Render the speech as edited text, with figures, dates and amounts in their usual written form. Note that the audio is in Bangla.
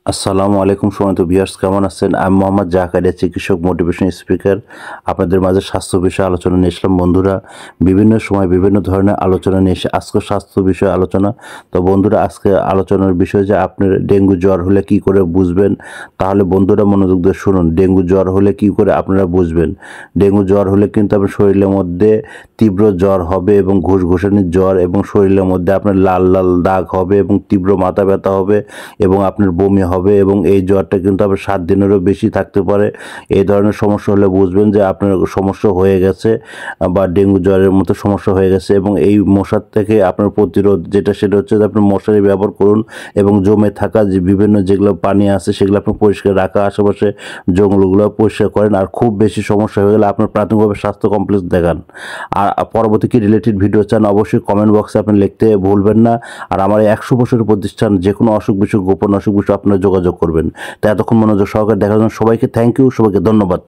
আসসালামু আলাইকুম সম্মানিত ভিউয়ার্স, কেমন আছেন? আমি মোহাম্মদ জাকারিয়া, চিকিৎসক, মোটিভেশন স্পিকার। আপনাদের মাঝে স্বাস্থ্য বিষয়ে আলোচনা নিয়ে এসলাম। বন্ধুরা, বিভিন্ন সময় বিভিন্ন ধরনের আলোচনা নিয়ে এসে আজকে স্বাস্থ্য বিষয়ে আলোচনা। তো বন্ধুরা, আজকে আলোচনার বিষয় যে আপনার ডেঙ্গু জ্বর হলে কি করে বুঝবেন। তাহলে বন্ধুরা মনোযোগ দিয়ে শুনুন। ডেঙ্গু জ্বর হলে কি করে আপনারা বুঝবেন। ডেঙ্গু জ্বর হলে কিন্তু আপনার শরীরের মধ্যে তীব্র জ্বর হবে এবং ঘুষঘুষানির জ্বর, এবং শরীরের মধ্যে আপনার লাল লাল দাগ হবে এবং তীব্র মাথা ব্যথা হবে এবং আপনার বমি হবে, এবং এই জ্বরটা কিন্তু আবার 7 দিনেরও বেশি থাকতে পারে। এই ধরনের সমস্যা হলে বুঝবেন যে আপনার সমস্যা হয়ে গেছে বা ডেঙ্গু জ্বরের মতো সমস্যা হয়ে গেছে। এবং এই মশার থেকে আপনার প্রতিরোধ সেটা হচ্ছে যে আপনি মশারি ব্যবহার করুন এবং জমে থাকা যে বিভিন্ন যেগুলো পানি আছে সেগুলো আপনি পরিষ্কার রাখা, আশেপাশে জঙ্গলগুলো পরিষ্কার করেন। আর খুব বেশি সমস্যা হয়ে গেলে আপনার প্রাথমিকভাবে স্বাস্থ্য কমপ্লেক্স দেখান। আর পরবর্তী কি রিলেটেড ভিডিও চান অবশ্যই কমেন্ট বক্সে আপনি লিখতে ভুলবেন না। আর আমার এই 100 বছরের প্রতিষ্ঠান, যে কোনো অসুখ বিসুখ, গোপন অসুখ বিসুখ আপনারা যোগাযোগ করবেন। তো এতক্ষণ মনোযোগ সহকারে দেখার জন্য সবাইকে থ্যাংক ইউ, সবাইকে ধন্যবাদ।